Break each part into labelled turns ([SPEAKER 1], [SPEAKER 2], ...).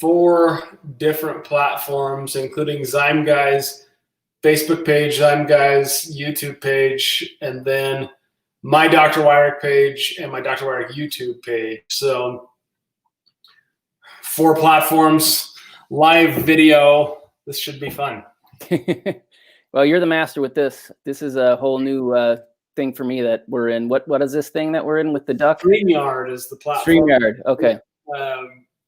[SPEAKER 1] 4 different platforms, including Zyme Guys Facebook page, Zyme Guys YouTube page, and then my Dr. Wyrick page and my Dr. Wyrick YouTube page. So 4 platforms, live video. This should be fun.
[SPEAKER 2] Well, you're the master with this. This is a whole new thing for me that we're in. What is this thing that we're in with the duck?
[SPEAKER 1] StreamYard is the platform.
[SPEAKER 2] StreamYard, okay.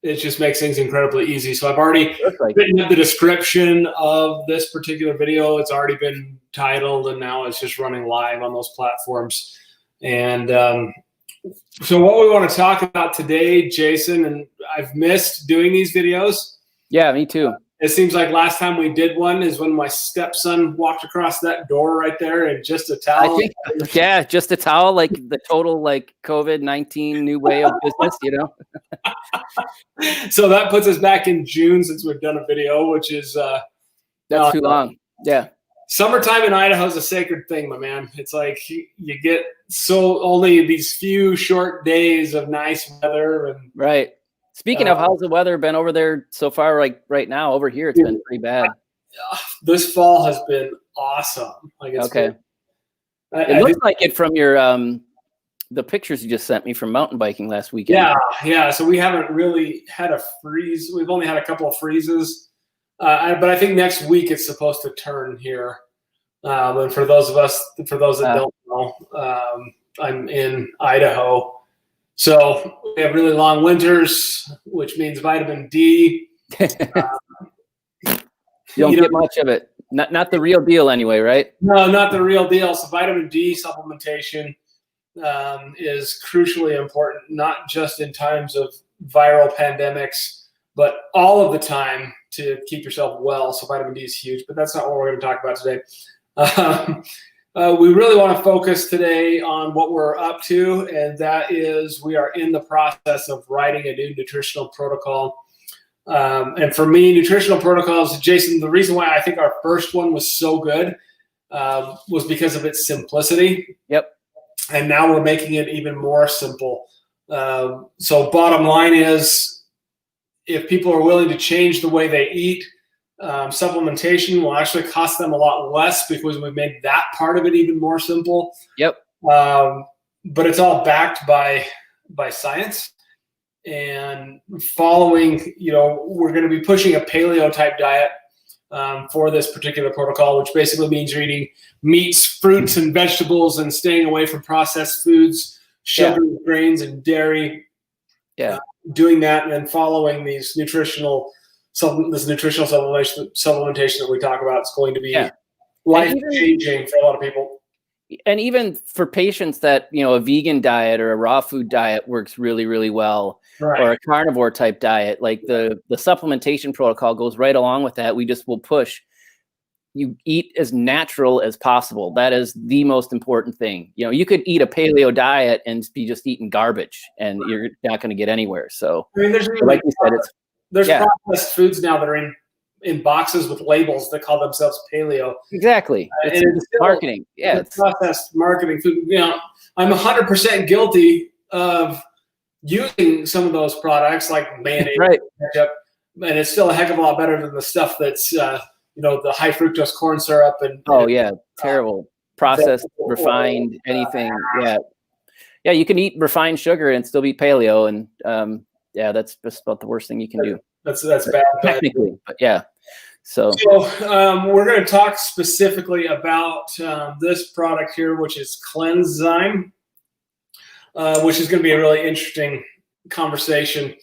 [SPEAKER 1] It just makes things incredibly easy. So I've already written up the description of this particular video. It's already been titled, and now it's just running live on those platforms. And so what we want to talk about today, Jason, and I've missed doing these videos.
[SPEAKER 2] Yeah, me too.
[SPEAKER 1] It seems like last time we did one is when my stepson walked across that door right there in just a towel.
[SPEAKER 2] I think, yeah, just a towel, like the total like COVID-19 new way of business, you know?
[SPEAKER 1] So that puts us back in June since we've done a video, which is
[SPEAKER 2] that's too long. Yeah.
[SPEAKER 1] Summertime in Idaho is a sacred thing, my man. It's like you get only these few short days of nice weather. And
[SPEAKER 2] right. Speaking of, how's the weather been over there so far? Like right now over here, it's been pretty bad.
[SPEAKER 1] This fall has been awesome. Like it's
[SPEAKER 2] okay. It looks like it from your the pictures you just sent me from mountain biking last weekend.
[SPEAKER 1] Yeah. So we haven't really had a freeze. We've only had a couple of freezes, but I think next week it's supposed to turn here. And for those that don't know, I'm in Idaho. So we have really long winters, which means vitamin D.
[SPEAKER 2] You don't get much of it. Not the real deal anyway, right?
[SPEAKER 1] No, not the real deal. So vitamin D supplementation is crucially important, not just in times of viral pandemics, but all of the time to keep yourself well. So vitamin D is huge, but that's not what we're going to talk about today. We really want to focus today on what we're up to, and that is we are in the process of writing a new nutritional protocol. And for me, nutritional protocols, Jason, the reason why I think our first one was so good was because of its simplicity.
[SPEAKER 2] Yep.
[SPEAKER 1] And now we're making it even more simple. So bottom line is, if people are willing to change the way they eat, supplementation will actually cost them a lot less because we've made that part of it even more simple.
[SPEAKER 2] Yep.
[SPEAKER 1] But it's all backed by science. And following, we're going to be pushing a paleo type diet for this particular protocol, which basically means you're eating meats, fruits, and vegetables and staying away from processed foods, sugar, grains, and dairy.
[SPEAKER 2] Yeah.
[SPEAKER 1] Doing that and then following these nutritional supplementation that we talk about is going to be life-changing for a lot of people.
[SPEAKER 2] And even for patients that, a vegan diet or a raw food diet works really, really well, right, or a carnivore type diet, like the supplementation protocol goes right along with that. We just will push you eat as natural as possible. That is the most important thing. You could eat a paleo diet and be just eating garbage and you're not going to get anywhere. So
[SPEAKER 1] there's
[SPEAKER 2] like you said,
[SPEAKER 1] there's processed foods now that are in boxes with labels that call themselves paleo.
[SPEAKER 2] Exactly. It's marketing. Yeah.
[SPEAKER 1] It's processed marketing food. I'm 100% guilty of using some of those products like mayonnaise,
[SPEAKER 2] right,
[SPEAKER 1] ketchup, and it's still a heck of a lot better than the stuff that's, the high fructose corn syrup.
[SPEAKER 2] Terrible. Processed, refined, anything. Yeah. Yeah. You can eat refined sugar and still be paleo. And that's just about the worst thing you can do.
[SPEAKER 1] That's bad.
[SPEAKER 2] Technically, but yeah. So
[SPEAKER 1] we're going to talk specifically about this product here, which is Cleansxym, which is going to be a really interesting conversation.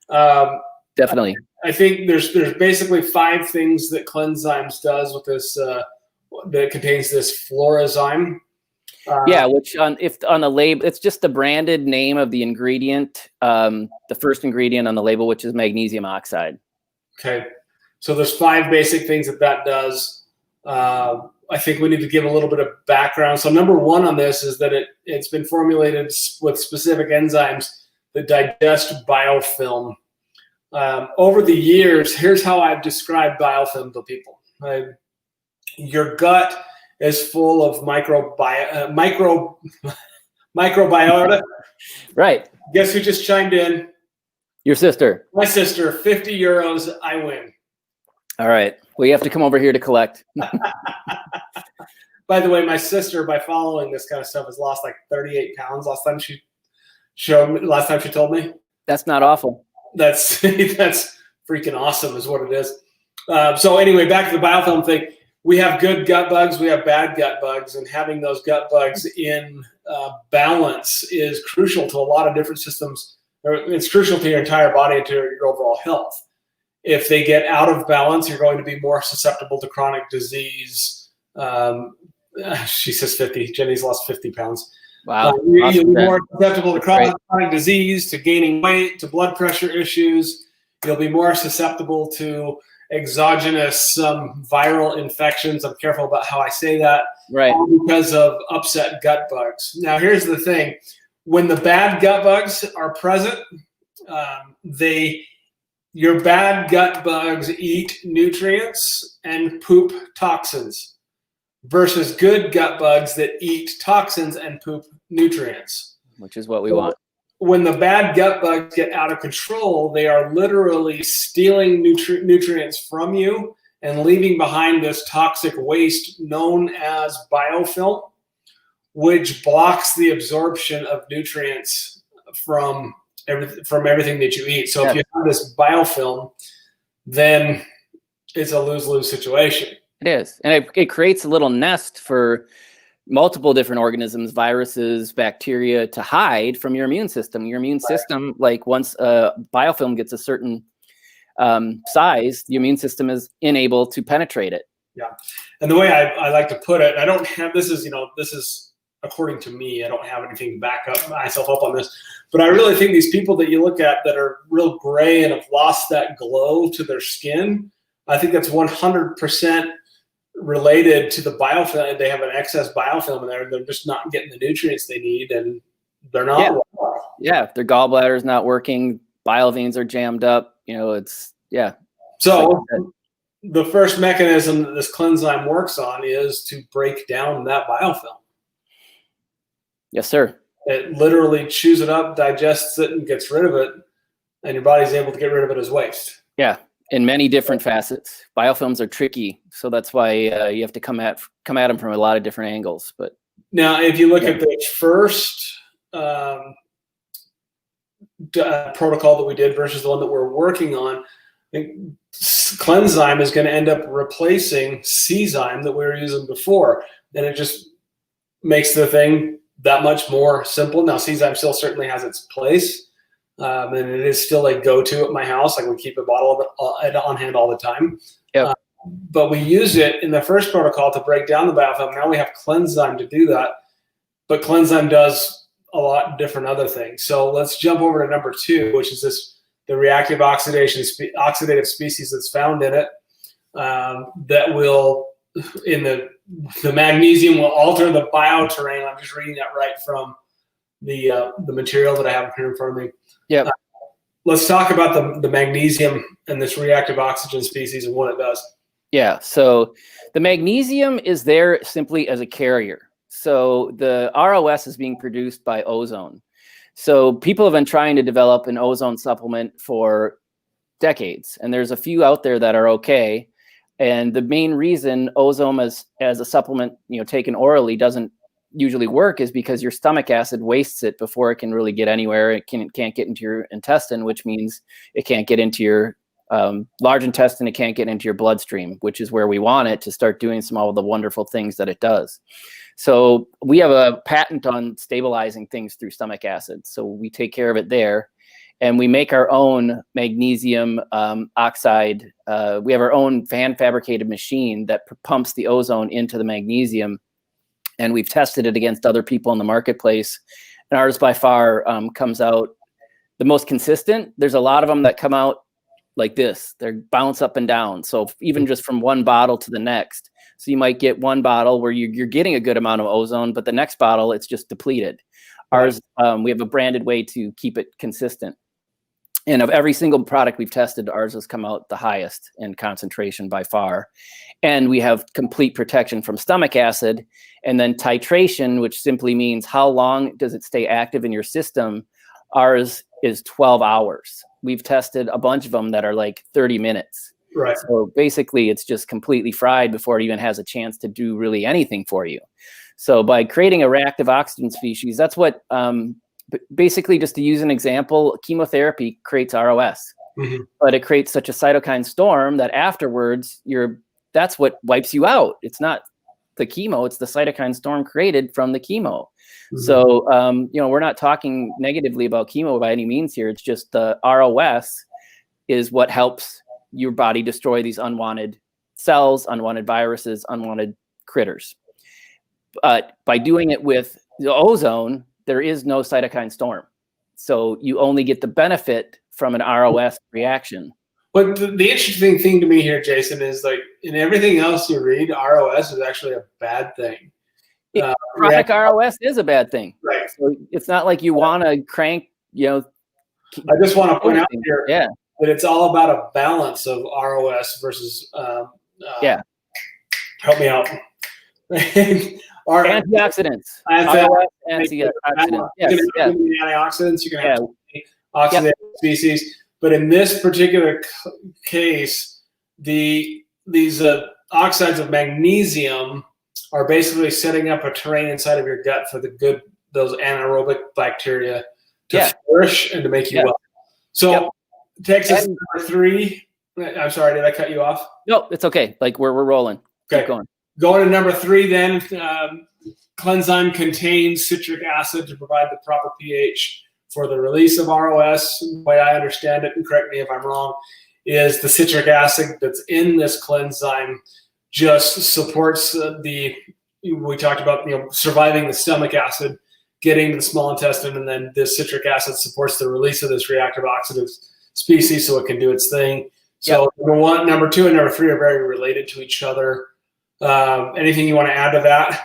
[SPEAKER 2] Definitely.
[SPEAKER 1] I think there's basically 5 things that Cleansxym does with this that contains this Florazyme.
[SPEAKER 2] Which on the label, it's just the branded name of the ingredient, the first ingredient on the label, which is magnesium oxide.
[SPEAKER 1] Okay. So there's 5 basic things that does. I think we need to give a little bit of background. So number 1 on this is that it's been formulated with specific enzymes that digest biofilm. Over the years, here's how I've described biofilm to people. Your gut is full of microbiota.
[SPEAKER 2] Right.
[SPEAKER 1] Guess who just chimed in?
[SPEAKER 2] Your sister.
[SPEAKER 1] My sister, 50 euros, I win.
[SPEAKER 2] All right. Well, you have to come over here to collect.
[SPEAKER 1] By the way, my sister, by following this kind of stuff, has lost like 38 pounds last time she told me.
[SPEAKER 2] That's not awful.
[SPEAKER 1] That's freaking awesome is what it is. So anyway, back to the biofilm thing. We have good gut bugs, we have bad gut bugs, and having those gut bugs in balance is crucial to a lot of different systems. It's crucial to your entire body and to your overall health. If they get out of balance, you're going to be more susceptible to chronic disease. She says 50. Jenny's lost 50 pounds.
[SPEAKER 2] Wow.
[SPEAKER 1] You'll be more susceptible to chronic disease, to gaining weight, to blood pressure issues. You'll be more susceptible to exogenous viral infections. I'm careful about how I say that.
[SPEAKER 2] Right.
[SPEAKER 1] Because of upset gut bugs. Now, here's the thing. When the bad gut bugs are present, your bad gut bugs eat nutrients and poop toxins versus good gut bugs that eat toxins and poop nutrients.
[SPEAKER 2] Which is what we want.
[SPEAKER 1] When the bad gut bugs get out of control, they are literally stealing nutrients from you and leaving behind this toxic waste known as biofilm, which blocks the absorption of nutrients from everything that you eat. So if you have this biofilm, then it's a lose-lose situation. It
[SPEAKER 2] is. And it creates a little nest for multiple different organisms, viruses, bacteria, to hide from your immune system. Your immune system, like once a biofilm gets a certain size, the immune system is unable to penetrate it.
[SPEAKER 1] Yeah. And the way I like to put it, I don't have, this is according to me, I don't have anything to back up myself up on this, but I really think these people that you look at that are real gray and have lost that glow to their skin, I think that's 100% related to the biofilm. They have an excess biofilm in there. They're just not getting the nutrients they need, and they're not.
[SPEAKER 2] Yeah, if their gallbladder is not working, bile veins are jammed up.
[SPEAKER 1] So the first mechanism that this Cleansym works on is to break down that biofilm.
[SPEAKER 2] Yes, sir.
[SPEAKER 1] It literally chews it up, digests it, and gets rid of it, and your body's able to get rid of it as waste.
[SPEAKER 2] Yeah. In many different facets. Biofilms are tricky, so that's why you have to come at them from a lot of different angles. But
[SPEAKER 1] now, if you look at the first protocol that we did versus the one that we're working on, I think Cleansym is going to end up replacing Enzyme that we were using before, and it just makes the thing that much more simple. Now, Enzyme still certainly has its place. And it is still a go-to at my house. Like we keep a bottle of it on hand all the time.
[SPEAKER 2] Yep.
[SPEAKER 1] But we use it in the first protocol to break down the biofilm. Now we have Cleansym to do that. But Cleansym does a lot different other things. So let's jump over to number 2, which is the reactive oxidative species that's found in it that will, in the magnesium, will alter the bioterrain. I'm just reading that right from the material that I have here in front of me.
[SPEAKER 2] Yeah.
[SPEAKER 1] Let's talk about the magnesium and this reactive oxygen species and what it does.
[SPEAKER 2] Yeah. So the magnesium is there simply as a carrier. So the ROS is being produced by ozone. So people have been trying to develop an ozone supplement for decades, and there's a few out there that are okay. And the main reason ozone as a supplement, taken orally doesn't usually work is because your stomach acid wastes it before it can really get anywhere. It can't get into your intestine, which means it can't get into your large intestine. It can't get into your bloodstream, which is where we want it to start doing some of the wonderful things that it does. So we have a patent on stabilizing things through stomach acid. So we take care of it there, and we make our own magnesium oxide. We have our own fan fabricated machine that pumps the ozone into the magnesium. And we've tested it against other people in the marketplace. And ours by far comes out the most consistent. There's a lot of them that come out like this. They bounce up and down. So even just from one bottle to the next. So you might get one bottle where you're getting a good amount of ozone, but the next bottle, it's just depleted. Ours, we have a branded way to keep it consistent. And of every single product we've tested, ours has come out the highest in concentration by far. And we have complete protection from stomach acid. And then titration, which simply means how long does it stay active in your system. Ours is 12 hours. We've tested a bunch of them that are like 30 minutes.
[SPEAKER 1] Right.
[SPEAKER 2] So basically it's just completely fried before it even has a chance to do really anything for you. So by creating a reactive oxygen species, that's what, basically, just to use an example, chemotherapy creates ROS, but it creates such a cytokine storm that afterwards that's what wipes you out. It's not the chemo, it's the cytokine storm created from the chemo. So, we're not talking negatively about chemo by any means here. It's just the ROS is what helps your body destroy these unwanted cells, unwanted viruses, unwanted critters. But by doing it with the ozone, there is no cytokine storm. So you only get the benefit from an ROS reaction.
[SPEAKER 1] But the interesting thing to me here, Jason, is like in everything else you read, ROS is actually a bad thing.
[SPEAKER 2] Chronic ROS is a bad thing.
[SPEAKER 1] Right.
[SPEAKER 2] So it's not like you want to crank,
[SPEAKER 1] I just want to point out here that it's all about a balance of ROS versus, help me out.
[SPEAKER 2] Antioxidants. Antioxidants. Yes.
[SPEAKER 1] Antioxidants. You can have oxidative species. But in this particular case, these oxides of magnesium are basically setting up a terrain inside of your gut for those anaerobic bacteria to flourish and to make you well. So takes us to number 3. I'm sorry, did I cut you off?
[SPEAKER 2] No, it's okay. Like we're rolling.
[SPEAKER 1] Okay.
[SPEAKER 2] Keep going.
[SPEAKER 1] Going to number 3 then, Cleansym contains citric acid to provide the proper pH for the release of ROS. The way I understand it, and correct me if I'm wrong, is the citric acid that's in this Cleansym just supports we talked about, surviving the stomach acid, getting to the small intestine, and then this citric acid supports the release of this reactive oxidative species so it can do its thing. So number 1, number 2, and number 3 are very related to each other. Anything you want to add to that?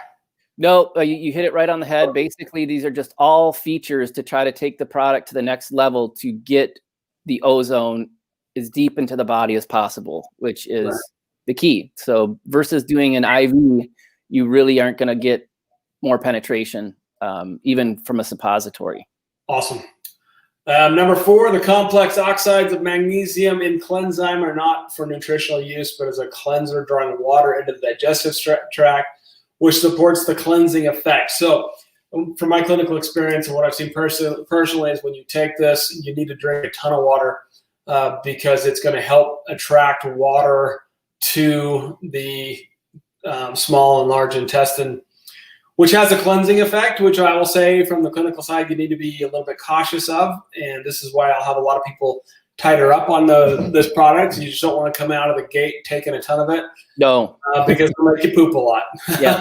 [SPEAKER 2] No, you hit it right on the head. Basically, these are just all features to try to take the product to the next level to get the ozone as deep into the body as possible, which is the key. So versus doing an IV, you really aren't going to get more penetration, even from a suppository.
[SPEAKER 1] Awesome. Number 4, the complex oxides of magnesium in Cleansym are not for nutritional use, but as a cleanser, drawing water into the digestive tract, which supports the cleansing effect. So from my clinical experience and what I've seen personally is when you take this, you need to drink a ton of water because it's going to help attract water to the small and large intestine, which has a cleansing effect, which I will say from the clinical side, you need to be a little bit cautious of. And this is why I'll have a lot of people tighter up on this product. You just don't want to come out of the gate taking a ton of it.
[SPEAKER 2] No.
[SPEAKER 1] Because it'll make you poop a lot.
[SPEAKER 2] Yeah,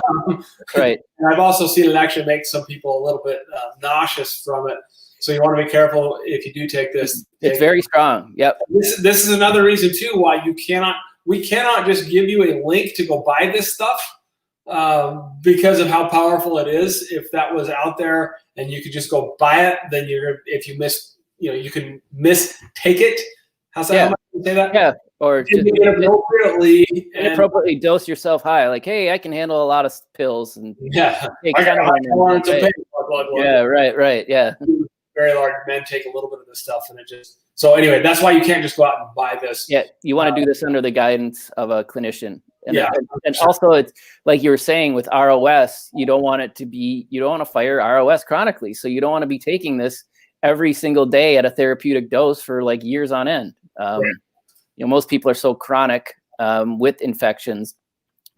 [SPEAKER 2] right.
[SPEAKER 1] And I've also seen it actually make some people a little bit nauseous from it. So you want to be careful if you do take this.
[SPEAKER 2] It's very strong. Yep.
[SPEAKER 1] This is another reason too why we cannot just give you a link to go buy this stuff because of how powerful it is. If that was out there and you could just go buy it, then if you miss, you can mistake it. How's that?
[SPEAKER 2] Yeah.
[SPEAKER 1] How much you say that?
[SPEAKER 2] Yeah. Or just
[SPEAKER 1] inappropriately
[SPEAKER 2] dose yourself high. Like, hey, I can handle a lot of pills and
[SPEAKER 1] I got
[SPEAKER 2] right. Yeah.
[SPEAKER 1] Very large men take a little bit of this stuff, and so anyway, that's why you can't just go out and buy this.
[SPEAKER 2] Yeah, you want to do this under the guidance of a clinician. And
[SPEAKER 1] sure.
[SPEAKER 2] Also, it's like you were saying with ROS, you don't want to fire ROS chronically. So you don't want to be taking this every single day at a therapeutic dose for like years on end. Most people are so chronic with infections,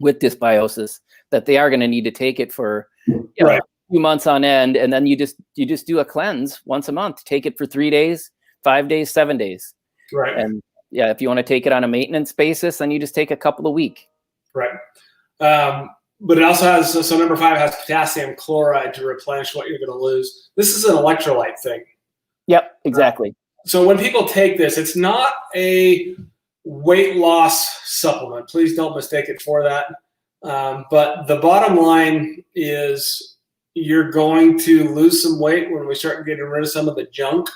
[SPEAKER 2] with dysbiosis, that they are going to need to take it for a few months on end, and then you just do a cleanse once a month. Take it for 3 days, 5 days, 7 days.
[SPEAKER 1] Right.
[SPEAKER 2] And if you want to take it on a maintenance basis, then you just take a couple a week.
[SPEAKER 1] Right. But it also has, so number 5 has potassium chloride to replenish what you're going to lose. This is an electrolyte thing.
[SPEAKER 2] Yep, exactly.
[SPEAKER 1] So when people take this, it's not a weight loss supplement. Please don't mistake it for that. But the bottom line is you're going to lose some weight when we start getting rid of some of the junk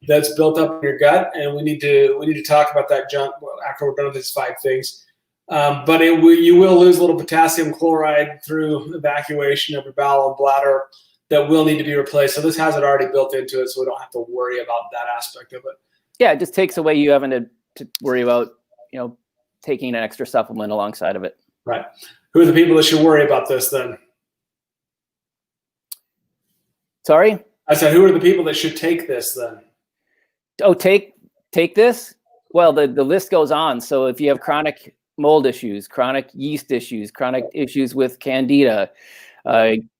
[SPEAKER 1] that's built up in your gut, and we need to talk about that junk after we're done with these 5 things. But you will lose a little potassium chloride through evacuation of your bowel and bladder.
[SPEAKER 2] Mm-hmm.
[SPEAKER 1] will need to be replaced. So this has it already built into it, so we don't have to worry about that aspect of it.
[SPEAKER 2] Yeah, it just takes away you having to worry about, taking an extra supplement alongside of it.
[SPEAKER 1] Right. Who are the people that should worry about this then?
[SPEAKER 2] Sorry?
[SPEAKER 1] I said, who are the people that should take this then?
[SPEAKER 2] Oh, take this? Well, the list goes on. So if you have chronic mold issues, chronic yeast issues, chronic issues with candida,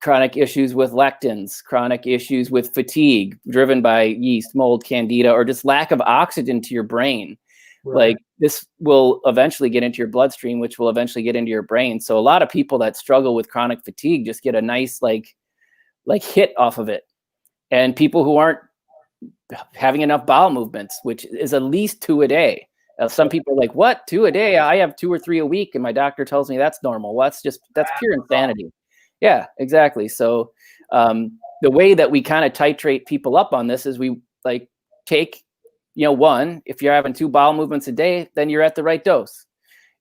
[SPEAKER 2] chronic issues with lectins, chronic issues with fatigue driven by yeast, mold, candida, or just lack of oxygen to your brain.
[SPEAKER 1] Right.
[SPEAKER 2] Like this will eventually get into your bloodstream, which will eventually get into your brain. So a lot of people that struggle with chronic fatigue just get a nice like hit off of it. And people who aren't having enough bowel movements, which is at least 2 a day. Some people are like, what, 2 a day? I have 2 or 3 a week. And my doctor tells me that's normal. Well, that's pure insanity. Yeah, exactly. So the way that we kind of titrate people up on this is we like take, one, if you're having 2 bowel movements a day, then you're at the right dose.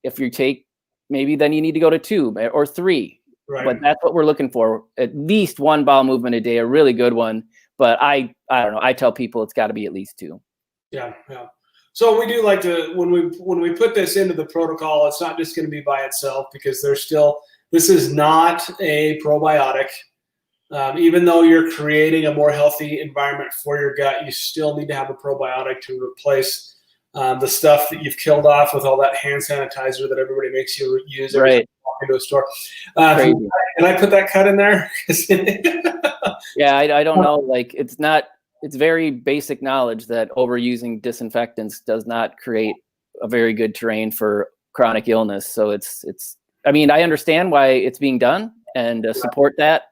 [SPEAKER 2] If you take, maybe then you need to go to 2 or 3. Right. But that's what we're looking for. At least 1 bowel movement a day, a really good one. But I don't know. I tell people it's got to be at least 2.
[SPEAKER 1] Yeah. So we do like to, when we put this into the protocol, it's not just going to be by itself, because this is not a probiotic. Even though you're creating a more healthy environment for your gut, you still need to have a probiotic to replace the stuff that you've killed off with all that hand sanitizer that everybody makes you use every time you walk into a store. Can I put that cut in there?
[SPEAKER 2] Yeah, I don't know. Like it's very basic knowledge that overusing disinfectants does not create a very good terrain for chronic illness. So I mean, I understand why it's being done and support that.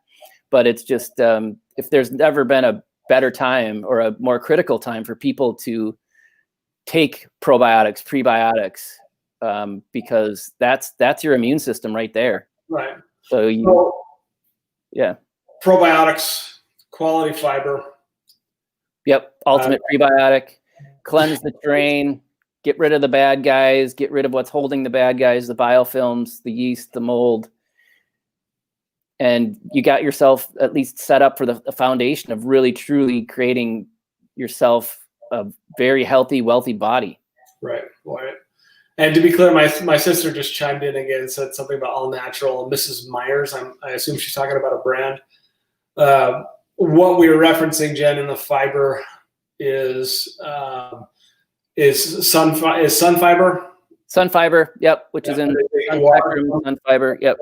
[SPEAKER 2] But it's just, if there's never been a better time or a more critical time for people to take probiotics, prebiotics, because that's your immune system right there.
[SPEAKER 1] Right.
[SPEAKER 2] So yeah.
[SPEAKER 1] Probiotics, quality fiber.
[SPEAKER 2] Yep. Ultimate prebiotic, cleanse the drain, get rid of the bad guys, get rid of what's holding the bad guys, the biofilms, the yeast, the mold. And you got yourself at least set up for the foundation of really, truly creating yourself a very healthy, wealthy body.
[SPEAKER 1] Right. And to be clear, my sister just chimed in again and said something about all natural. Mrs. Myers, I assume she's talking about a brand. What we were referencing, Jen, in the fiber is sun fiber.
[SPEAKER 2] Sun fiber, yep, which is in sun fiber, yep.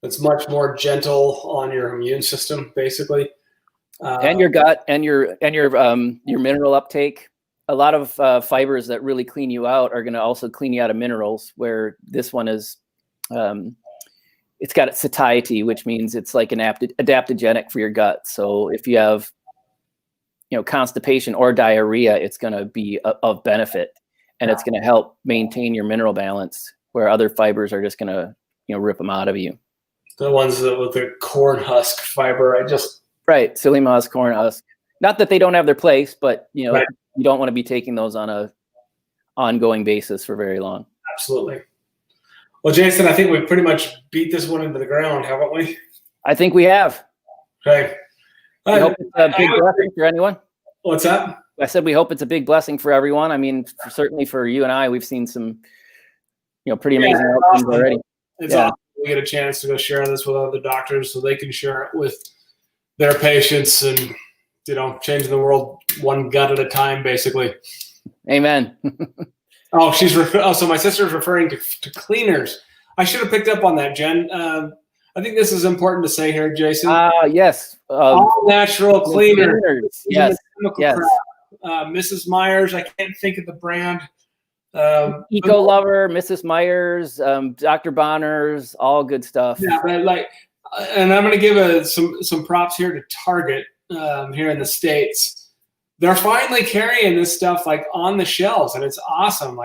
[SPEAKER 1] It's much more gentle on your immune system, basically,
[SPEAKER 2] and your gut and your mineral uptake. A lot of fibers that really clean you out are going to also clean you out of minerals. Where this one is, it's got satiety, which means it's like an adaptogenic for your gut. So if you have, constipation or diarrhea, it's going to be of benefit, and it's going to help maintain your mineral balance. Where other fibers are just going to, rip them out of you.
[SPEAKER 1] The ones with the corn husk fiber,
[SPEAKER 2] right, psyllium husk, corn husk. Not that they don't have their place, but right. You don't want to be taking those on a ongoing basis for very long.
[SPEAKER 1] Absolutely. Well, Jason, I think we've pretty much beat this one into the ground, haven't we?
[SPEAKER 2] I think we have.
[SPEAKER 1] Okay.
[SPEAKER 2] I hope it's a big blessing for anyone.
[SPEAKER 1] What's that?
[SPEAKER 2] I said we hope it's a big blessing for everyone. I mean, certainly for you and I, we've seen some, pretty amazing outcomes already.
[SPEAKER 1] It's awesome. We get a chance to go share this with other doctors so they can share it with their patients and, changing the world one gut at a time, basically.
[SPEAKER 2] Amen.
[SPEAKER 1] So my sister's referring to cleaners. I should have picked up on that, Jen. I think this is important to say here, Jason.
[SPEAKER 2] Yes.
[SPEAKER 1] All natural cleaners.
[SPEAKER 2] Yes.
[SPEAKER 1] Mrs. Myers, I can't think of the brand.
[SPEAKER 2] Eco Lover, Mrs. Myers, Dr. Bonner's, all good stuff.
[SPEAKER 1] Yeah, but and I'm going to give some props here to Target here in the States. They're finally carrying this stuff on the shelves, and it's awesome.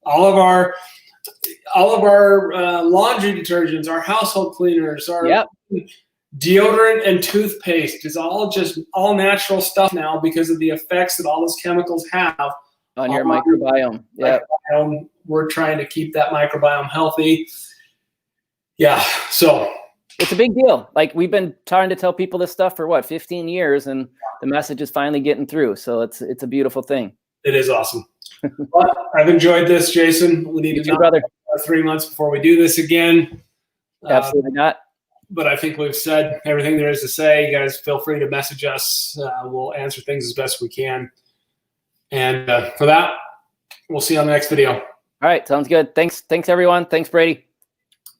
[SPEAKER 1] All of our laundry detergents, our household cleaners, our deodorant and toothpaste is all natural stuff now because of the effects that all those chemicals have
[SPEAKER 2] on your microbiome. Yeah.
[SPEAKER 1] We're trying to keep that microbiome healthy. Yeah. So
[SPEAKER 2] it's a big deal. Like we've been trying to tell people this stuff for what, 15 years, and the message is finally getting through. So it's a beautiful thing.
[SPEAKER 1] It is awesome. Well, I've enjoyed this, Jason. We need to
[SPEAKER 2] brother.
[SPEAKER 1] 3 months before we do this again.
[SPEAKER 2] Absolutely not.
[SPEAKER 1] But I think we've said everything there is to say. You guys feel free to message us. We'll answer things as best we can. And for that, we'll see you on the next video.
[SPEAKER 2] All right. Sounds good. Thanks, everyone. Thanks, Brady.